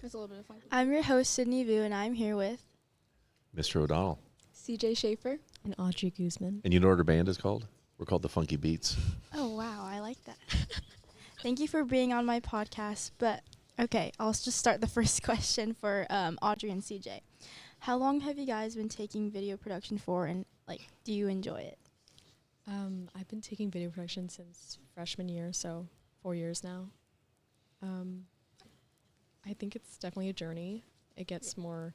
It's a little bit of fun. I'm your host, Sydney Vu, and I'm here with Mr. O'Donnell. CJ Shafer. And Audrey Guzman. And you know what our band is called? We're called the Funky Beats. Oh, wow. I like that. Thank you for being on my podcast. But, okay, I'll just start the first question for Audrey and CJ. How long have you guys been taking video production for, and, do you enjoy it? I've been taking video production since freshman year, so 4 years now. I think it's definitely a journey. It gets more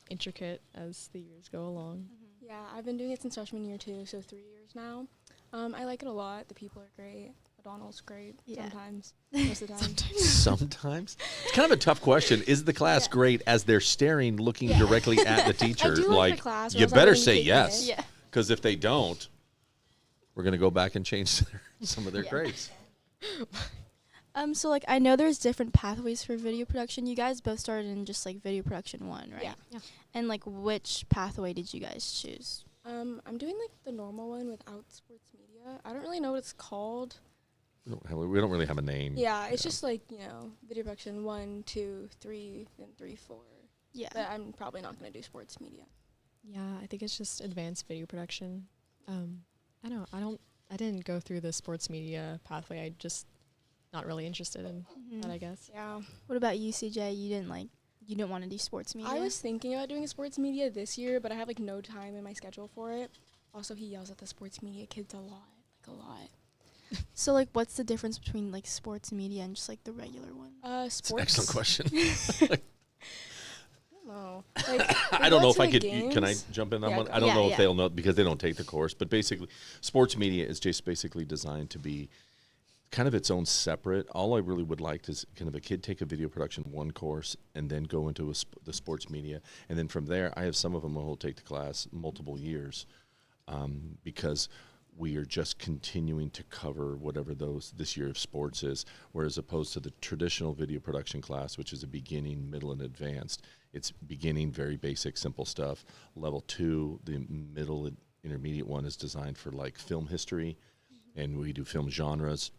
intricate as the years go along. Mm-hmm. Yeah, I've been doing it since freshman year too, so 3 years now. I like it a lot. The people are great. O'Donnell's great sometimes, most of the time. Sometimes? It's kind of a tough question. Is the class great as they're staring, looking directly at the teacher? I do like the class, you or else I better wouldn't say take yes. it. Yeah. Because if they don't, we're going to go back and change some of their grades. So, I know there's different pathways for video production. You guys both started in just, video production 1, right? Yeah. And, which pathway did you guys choose? I'm doing, the normal one without sports media. I don't really know what it's called. We don't really have a name. Yeah, it's just, video production 1, 2, 3, then 3, 4. Yeah. But I'm probably not going to do sports media. Yeah, I think it's just advanced video production. I didn't go through the sports media pathway. I just not really interested in that, I guess. Yeah. What about you, CJ? You didn't want to do sports media? I was thinking about doing a sports media this year, but I have no time in my schedule for it. Also, he yells at the sports media kids a lot. So, what's the difference between, sports media and just, the regular one? That's Sports. an excellent question. I don't know. I don't know if I could. Can I jump in on one? go I don't know Yeah. if they'll know because they don't take the course. But basically, sports media is just basically designed to be kind of its own separate. All I really would like is kind of a kid take a video production 1 course and then go into the sports media. And then from there, I have some of them who will take the class multiple years because we are just continuing to cover whatever this year of sports is, whereas opposed to the traditional video production class, which is a beginning, middle, and advanced. It's beginning, very basic, simple stuff. Level 2, the middle and intermediate one is designed for film history, and we do film genres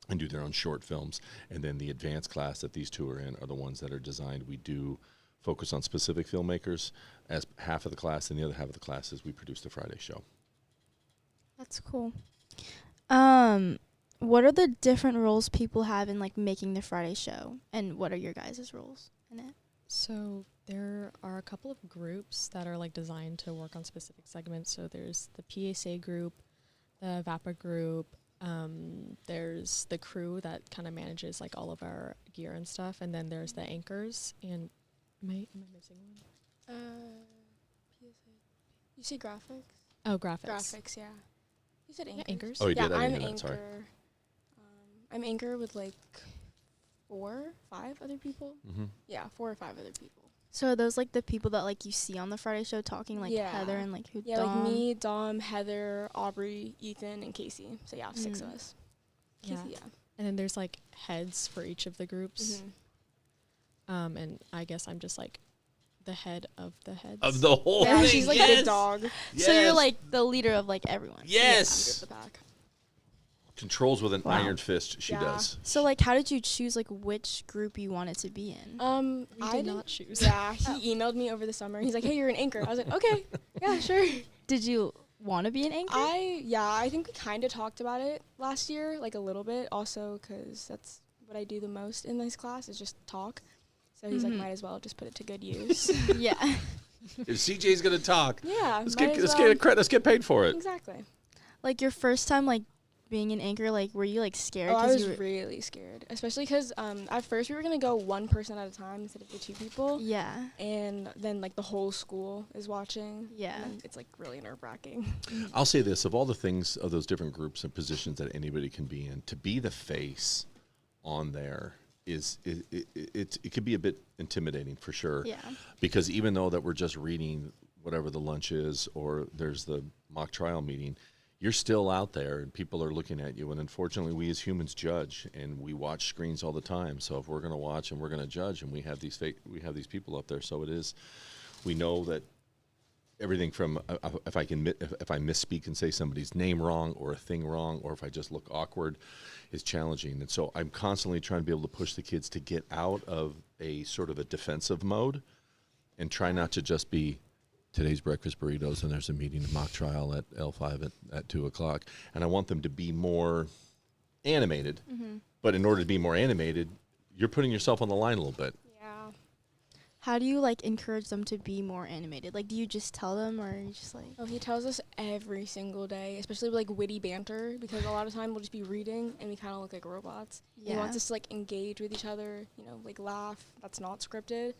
and do their own short films. And then the advanced class that these two are in are the ones that are designed. We do focus on specific filmmakers as half of the class, and the other half of the class is we produce the Friday show. That's cool. What are the different roles people have in making the Friday show, and what are your guys' roles in it? So there are a couple of groups that are designed to work on specific segments. So there's the PSA group, the VAPA group. There's the crew that kind of manages all of our gear and stuff, and then there's the anchors. And am I missing one? PSA. You see graphics? Oh, graphics. Graphics, yeah. You said anchors? Yeah, anchors. Oh, you Yeah, did? I I'm didn't hear that, sorry. anchor. I'm anchor with 4, 5 other people. Mm-hmm. Yeah, 4 or 5 other people. So are those the people that you see on the Friday show talking, Yeah. Heather and who? Yeah, Dom? me, Dom, Heather, Aubrey, Ethan, and Casey. So yeah, 6 of us. Yeah. Casey, yeah. And then there's heads for each of the groups. Mm-hmm. And I guess I'm just the head of the heads. Of the whole Yeah, thing, she's the yes! dog. Yes! So you're the leader of everyone. Yes! The back. Controls with an Wow. iron fist, she Yeah. does. So how did you choose which group you wanted to be in? We I did didn't- not choose. Yeah, he emailed me over the summer. He's like, "Hey, you're an anchor." I was like, "Okay, yeah, sure." Did you want to be an anchor? I think we kind of talked about it last year, a little bit. Also, because that's what I do the most in this class is just talk. So he's Mhm. might as well just put it to good use. Yeah. If CJ's gonna talk, Yeah, let's might get as let's well. get credit. Let's get paid for it. Exactly. Your first time being an anchor, were you scared? Oh, I 'Cause was you were really scared, especially because at first we were gonna go one person at a time instead of the 2 people. Yeah. And then the whole school is watching. Yeah. And it's really nerve-wracking. I'll say this: of all the things, of those different groups and positions that anybody can be in, to be the face on there it could be a bit intimidating for sure. Yeah. Because even though that we're just reading whatever the lunch is, or there's the mock trial meeting, you're still out there and people are looking at you. And unfortunately, we as humans judge, and we watch screens all the time. So if we're going to watch and we're going to judge, and we have these people up there, so it is. We know that everything from if I misspeak and say somebody's name wrong or a thing wrong, or if I just look awkward, is challenging. And so I'm constantly trying to be able to push the kids to get out of a sort of a defensive mode and try not to just be today's breakfast burritos and there's a meeting mock trial at L5 at 2 o'clock. And I want them to be more animated. Mm-hmm. But in order to be more animated, you're putting yourself on the line a little bit. Yeah. How do you like encourage them to be more animated? Like, do you just tell them, or are you just like? Oh, he tells us every single day, especially with, like, witty banter, because a lot of time we'll just be reading and we kind of look like robots. Yeah. He wants us to, like, engage with each other, you know, like, laugh. That's not scripted.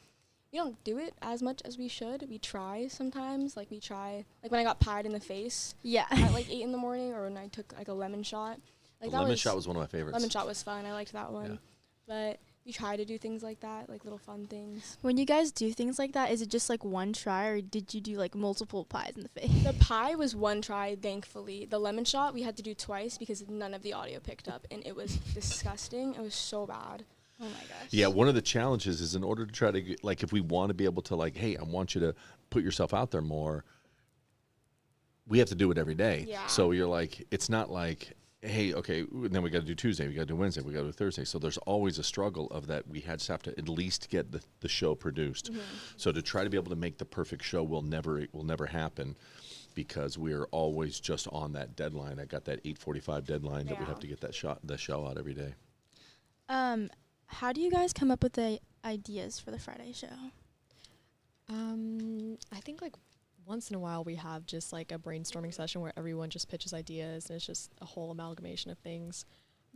We don't do it as much as we should. We try sometimes. Like, when I got pied in the face Yeah. at, like, 8 in the morning, or when I took, like, a lemon shot. Like, The lemon shot was one of my favorites. Lemon shot was fun. I liked that one. Yeah. But we try to do things like that, like little fun things. When you guys do things like that, is it just like one try, or did you do like multiple pies in the face? The pie was one try, thankfully. The lemon shot we had to do twice because none of the audio picked up, and it was disgusting. It was so bad. Oh my gosh. Yeah, one of the challenges is in order to try to get, like, if we want to be able to, like, hey, I want you to put yourself out there more, we have to do it every day. Yeah. So you're like, it's not like, hey, okay, then we got to do Tuesday, we got to do Wednesday, we got to do Thursday. So there's always a struggle of that. We just have to at least get the show produced. Mm-hmm. So to try to be able to make the perfect show will never happen, because we're always just on that deadline. I got that 8:45 deadline that we have to get the show out every day. How do you guys come up with the ideas for the Friday show? I think like once in a while we have just like a brainstorming session where everyone just pitches ideas and it's just a whole amalgamation of things.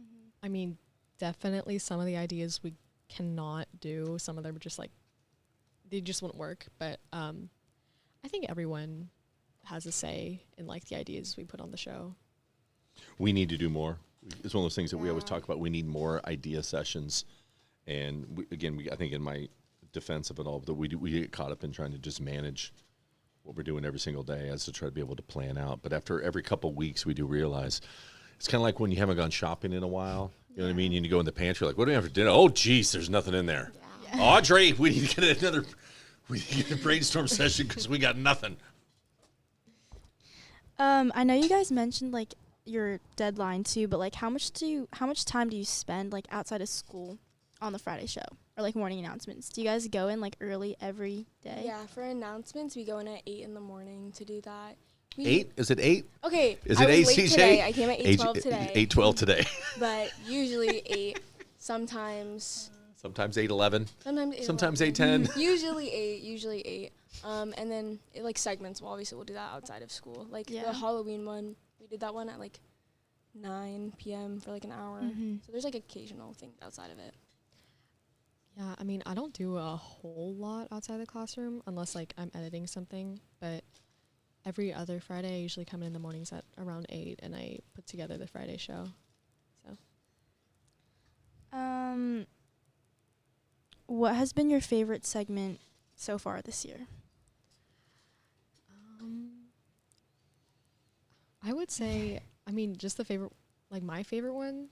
Mm-hmm. I mean, definitely some of the ideas we cannot do. Some of them are just like, they just wouldn't work. But I think everyone has a say in like the ideas we put on the show. We need to do more. It's one of those things that we always Yeah. talk about. We need more idea sessions. And I think in my defense of it all, that we get caught up in trying to just manage what we're doing every single day as to try to be able to plan out. But after every couple of weeks, we do realize it's kind of like when you haven't gone shopping in a while. You know what I mean? And you go in the pantry, like, what do we have for dinner? Oh, geez, there's nothing in there. Yeah. Audrey, we need to get a brainstorm session because we got nothing. I know you guys mentioned like your deadline too, but like how much time do you spend like outside of school on the Friday show, or like morning announcements? Do you guys go in like early every day? Yeah, for announcements, we go in at 8 in the morning to do that. 8? Is it 8? Okay. Is I it was 8, late CJ? today. I came at 8:12 today. 8:12 today. But usually 8. Sometimes. Sometimes 8:11. Sometimes 8:10. Usually 8. And then like segments. Well, obviously we'll do that outside of school. Like Yeah. the Halloween one, we did that one at like 9 p.m. for like an hour. Mm-hmm. So there's like occasional things outside of it. Yeah, I mean, I don't do a whole lot outside the classroom unless like I'm editing something, but every other Friday I usually come in the mornings at around 8 and I put together the Friday show. So What has been your favorite segment so far this year? I would say, I mean, just the favorite, like my favorite one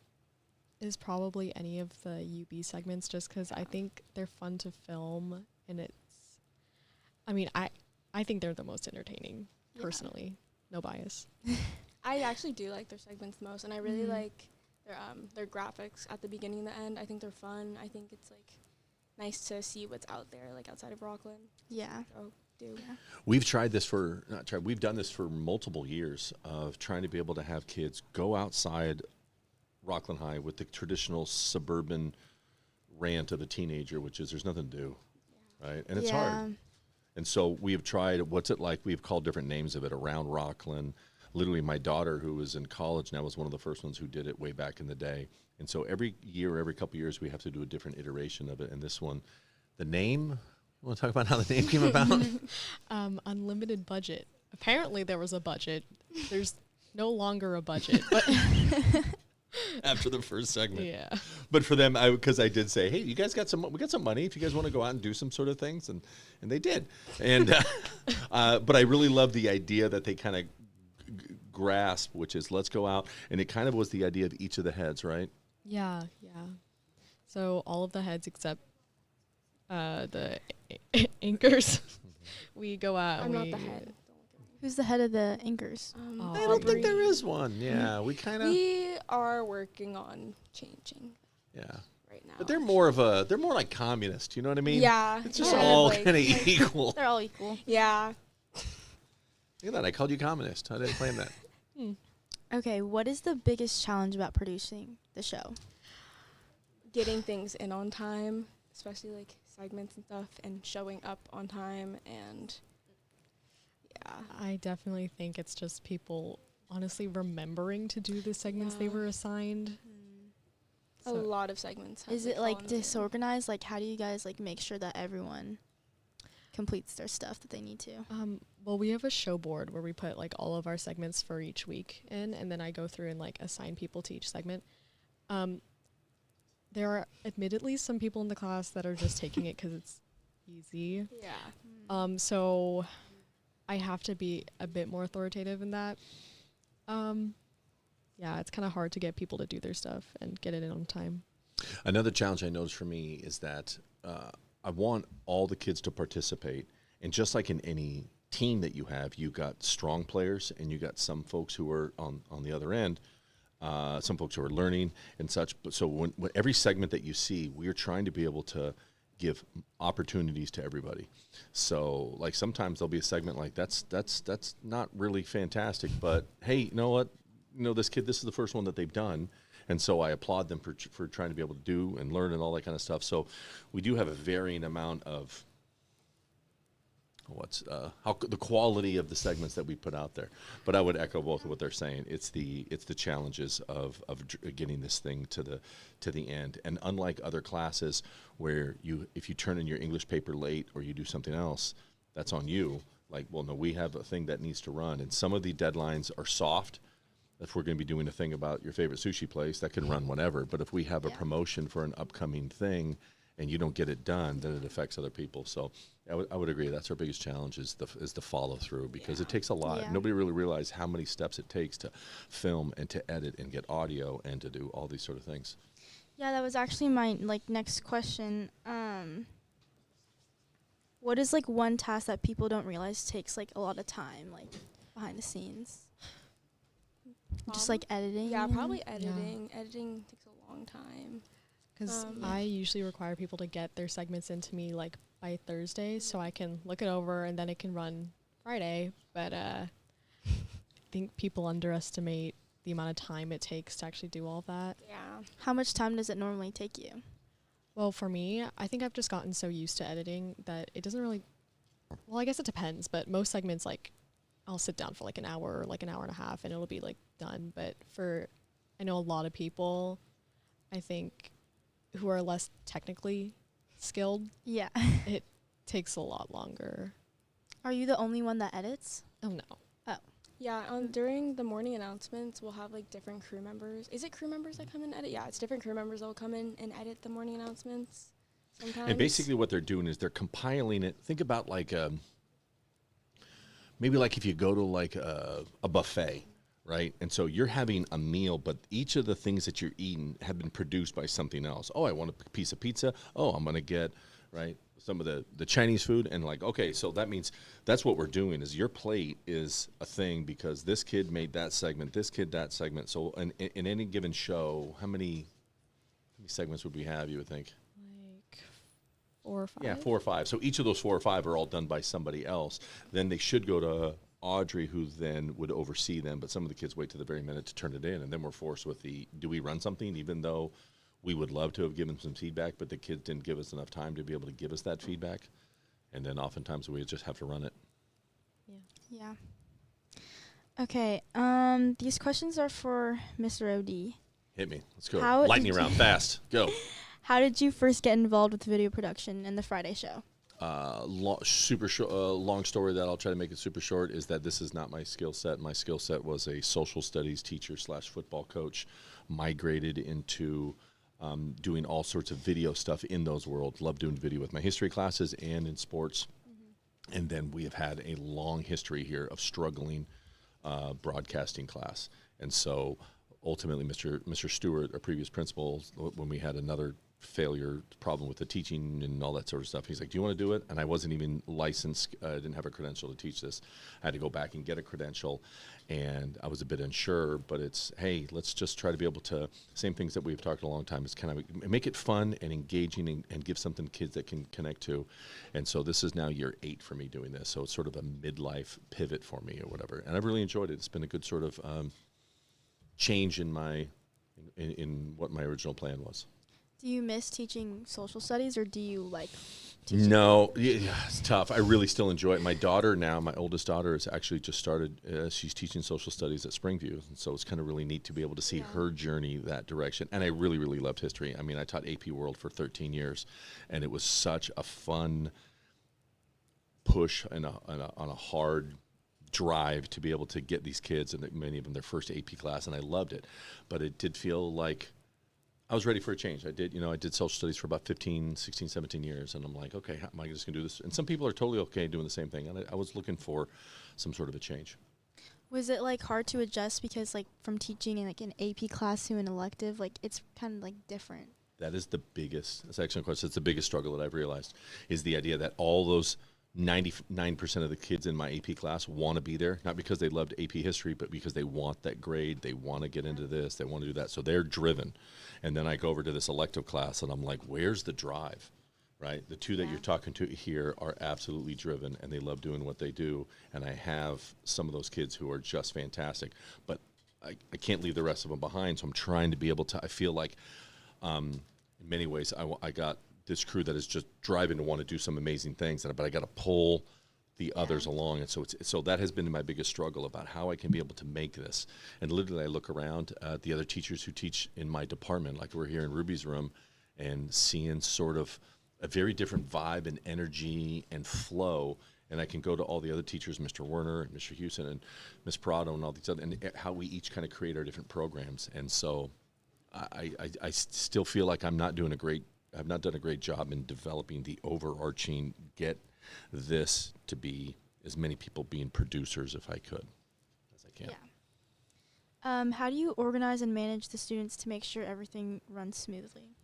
is probably any of the UB segments, just because I think they're fun to film, and I mean, I think they're the most entertaining, personally. No bias. I actually do like their segments the most, and I really Mhm. like their graphics at the beginning and the end. I think they're fun. I think it's like nice to see what's out there, like outside of Rocklin. Yeah. So do. Yeah. We've done this for multiple years of trying to be able to have kids go outside Rocklin High with the traditional suburban rant of a teenager, which is there's nothing to do, right? And it's hard. And so we have tried, what's it like? We've called different names of it around Rocklin. Literally, my daughter, who is in college now, was one of the first ones who did it way back in the day. And so every year, every couple of years, we have to do a different iteration of it. And this one, the name, you want to talk about how the name came about? Unlimited budget. Apparently there was a budget. There's no longer a budget, but After the first segment. yeah. But for them, because I did say, hey, you guys got we got some money if you guys want to go out and do some sort of things. And they did. And but I really love the idea that they kind of grasp, which is let's go out. And it kind of was the idea of each of the heads, right? Yeah. So all of the heads except the anchors, we go out I'm and not the head. Who's the head of the anchors? I don't think there is one. Yeah, we kind of. We are working on changing Yeah. right now. But they're more like communist. You know what I mean? Yeah. It's just kind of all like- kind of equal. They're all equal. Yeah. Look at that. I called you communist. I didn't claim that. Okay, what is the biggest challenge about producing the show? Getting things in on time, especially like segments and stuff, and showing up on time, and yeah. I definitely think it's just people honestly remembering to do the segments they Yeah. were assigned. A lot of segments. have, Is it like fallen through. disorganized? Like, how do you guys like make sure that everyone completes their stuff that they need to? Well, we have a show board where we put like all of our segments for each week in, and then I go through and like assign people to each segment. There are admittedly some people in the class that are just taking it because it's easy. Yeah. So I have to be a bit more authoritative in that. Yeah, it's kind of hard to get people to do their stuff and get it in on time. Another challenge I noticed for me is that I want all the kids to participate. And just like in any team that you have, you got strong players and you got some folks who are on the other end, some folks who are learning and such. But so when every segment that you see, we're trying to be able to give opportunities to everybody. So like sometimes there'll be a segment like that's not really fantastic, but hey, you know what? You know, this kid, this is the first one that they've done. And so I applaud them for trying to be able to do and learn and all that kind of stuff. So we do have a varying amount of the quality of the segments that we put out there. But I would echo both of what they're saying. It's the challenges of getting this thing to the end. And unlike other classes where if you turn in your English paper late or you do something else, that's on you. Like, well, no, we have a thing that needs to run. And some of the deadlines are soft. If we're going to be doing a thing about your favorite sushi place, that can run whenever. But if we have a promotion for an upcoming thing and you don't get it done, then it affects other people. So I would agree. That's our biggest challenge is the follow through, because it takes a lot. Yeah. Nobody really realizes how many steps it takes to film and to edit and get audio and to do all these sort of things. Yeah, that was actually my next question. What is one task that people don't realize takes a lot of time, behind the scenes? Just editing? Yeah, probably editing. Editing takes a long time. Because I usually require people to get their segments into me by Thursday so I can look it over and then it can run Friday. But I think people underestimate the amount of time it takes to actually do all that. Yeah. How much time does it normally take you? Well, for me, I think I've just gotten so used to editing that it doesn't really, well, I guess it depends, but most segments, I'll sit down for an hour or an hour and a half and it'll be done. But I know a lot of people, I think, who are less technically skilled, Yeah. it takes a lot longer. Are you the only one that edits? Oh, no. Yeah, during the morning announcements, we'll have different crew members. Is it crew members that come and edit? Yeah, it's different crew members that will come in and edit the morning announcements sometimes. And basically what they're doing is they're compiling it. Think about maybe if you go to a buffet, right? And so you're having a meal, but each of the things that you're eating have been produced by something else. Oh, I want a piece of pizza. Oh, I'm going to get, right, some of the Chinese food. And okay, so that means that's what we're doing is your plate is a thing because this kid made that segment, this kid that segment. So in any given show, how many segments would we have, you would think? 4 or 5. Yeah, 4 or 5. So each of those 4 or 5 are all done by somebody else. Then they should go to Audrey, who then would oversee them. But some of the kids wait to the very minute to turn it in. And then we're forced with do we run something, even though we would love to have given some feedback, but the kids didn't give us enough time to be able to give us that feedback. And then oftentimes we just have to run it. Yeah. Okay. These questions are for Mr. OD. Hit me. Let's go. How Lightning did round. you- Fast. Go. How did you first get involved with video production and the Friday show? Super short, long story that I'll try to make it super short is that this is not my skill set. My skill set was a social studies teacher / football coach, migrated into doing all sorts of video stuff in those worlds. Love doing video with my history classes and in sports. Mm-hmm. And then we have had a long history here of struggling broadcasting class. And so ultimately, Mr. Stewart, our previous principal, when we had another failure problem with the teaching and all that sort of stuff. He's like, do you want to do it? And I wasn't even licensed. I didn't have a credential to teach this. I had to go back and get a credential, and I was a bit unsure, but it's, hey, let's just try to be able to, same things that we've talked a long time, is kind of make it fun and engaging and give something kids that can connect to. And so this is now year 8 for me doing this. So it's sort of a midlife pivot for me or whatever. And I've really enjoyed it. It's been a good sort of change in my, in what my original plan was. Do you miss teaching social studies, or do you like teaching? No, yeah, it's tough. I really still enjoy it. My daughter now, my oldest daughter, has actually just started. She's teaching social studies at Springview, and so it's kind of really neat to be able to see her journey that direction. And I really, really loved history. I mean, I taught AP World for 13 years, and it was such a fun push and on a hard drive to be able to get these kids, and many of them their first AP class, and I loved it. But it did feel like I was ready for a change. I did social studies for about 15, 16, 17 years, and I'm like, okay, how am I just going to do this? And some people are totally okay doing the same thing, and I was looking for some sort of a change. Was it like hard to adjust because like from teaching in like an AP class to an elective, like it's kind of like different? That is the biggest, that's an excellent question. It's the biggest struggle that I've realized, is the idea that all those 99% of the kids in my AP class want to be there, not because they loved AP history, but because they want that grade. They want to get into this. They want to do that. So they're driven. And then I go over to this elective class, and I'm like, where's the drive, right? The two that you're talking to here are absolutely driven, and they love doing what they do. And I have some of those kids who are just fantastic. But I can't leave the rest of them behind, so I'm trying to be able to, I feel like in many ways I got this crew that is just driving to want to do some amazing things, but I got to pull the others along. And so so that has been my biggest struggle about how I can be able to make this. And literally I look around at the other teachers who teach in my department, like we're here in Ruby's room, and seeing sort of a very different vibe and energy and flow. And I can go to all the other teachers, Mr. Werner and Mr. Houston and Ms. Prado and all these other, and how we each kind of create our different programs. And so I still feel like I've not done a great job in developing the overarching, get this to be as many people being producers if I could, as I can. Yeah. How do you organize and manage the students to make sure everything runs smoothly?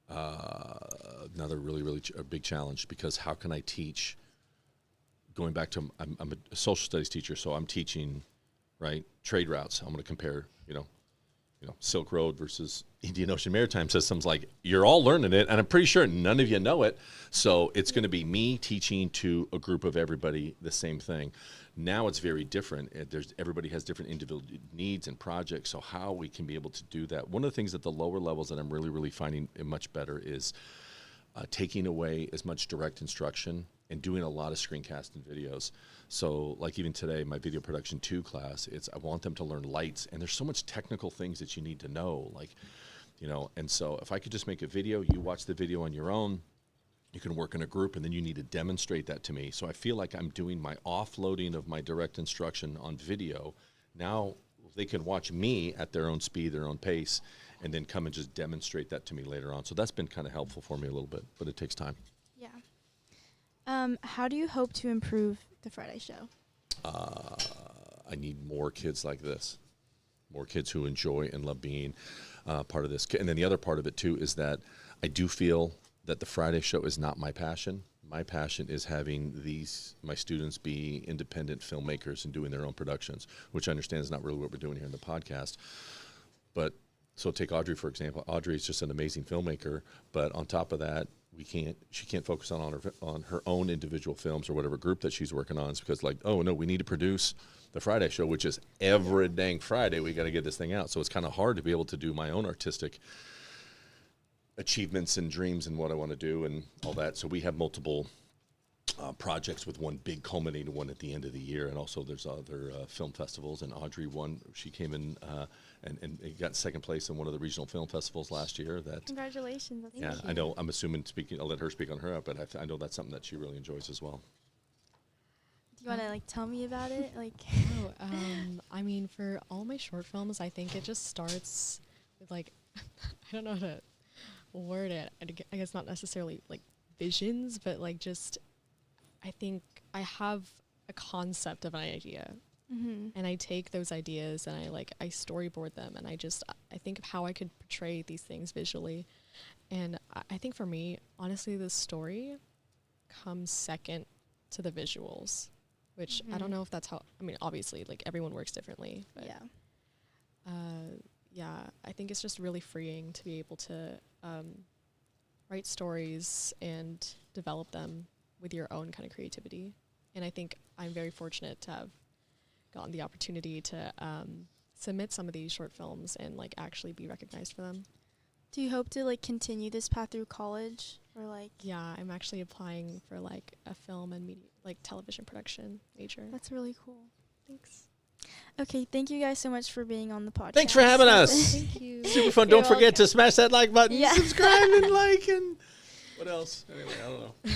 Another really, really a big challenge, because how can I teach, going back to, I'm a social studies teacher, so I'm teaching, right, trade routes. I'm going to compare, Silk Road versus Indian Ocean Maritime Systems. Like, you're all learning it, and I'm pretty sure none of you know it. So it's going to be me teaching to a group of everybody the same thing. Now it's very different. Everybody has different individual needs and projects. So how we can be able to do that. One of the things at the lower levels that I'm really, really finding it much better is taking away as much direct instruction and doing a lot of screencast and videos. So like even today, my video production 2 class, I want them to learn lights, and there's so much technical things that you need to know, and so if I could just make a video, you watch the video on your own, you can work in a group, and then you need to demonstrate that to me. So I feel like I'm doing my offloading of my direct instruction on video. Now they can watch me at their own speed, their own pace, and then come and just demonstrate that to me later on. So that's been kind of helpful for me a little bit, but it takes time. Yeah. How do you hope to improve the Friday show? I need more kids like this, more kids who enjoy and love being part of this. And then the other part of it too is that I do feel that the Friday show is not my passion. My passion is having my students be independent filmmakers and doing their own productions, which I understand is not really what we're doing here in the podcast. But so take Audrey, for example. Audrey is just an amazing filmmaker, but on top of that, she can't focus on her own individual films or whatever group that she's working on. It's because we need to produce the Friday show, which is every dang Friday. We got to get this thing out. So it's kind of hard to be able to do my own artistic achievements and dreams and what I want to do and all that. So we have multiple projects, with one big culminating one at the end of the year. And also there's other film festivals, and Audrey won. She came in and got second place in one of the regional film festivals last year. Congratulations. Yeah, I know. I'm assuming I'll let her speak on her, but I know that's something that she really enjoys as well. Do you want to tell me about it? I mean, for all my short films, I think it just starts with I don't know how to word it. I guess not necessarily visions, but just I think I have a concept of an idea, And I take those ideas and I storyboard them, and I think of how I could portray these things visually. And I think for me, honestly, the story comes second to the visuals, which I don't know if that's how, I mean, obviously, like, everyone works differently. But I think it's just really freeing to be able to write stories and develop them with your own kind of creativity. And I think I'm very fortunate to have gotten the opportunity to submit some of these short films and like actually be recognized for them. Do you hope to like continue this path through college, or like? Yeah, I'm actually applying for like a film and media, like television production major. That's really cool. Thanks. Okay, thank you guys so much for being on the podcast. Thanks for having us. Thank you. Super fun. You're Don't forget to smash that like button, Yeah. subscribe, and like, and what else? Anyway, I don't know.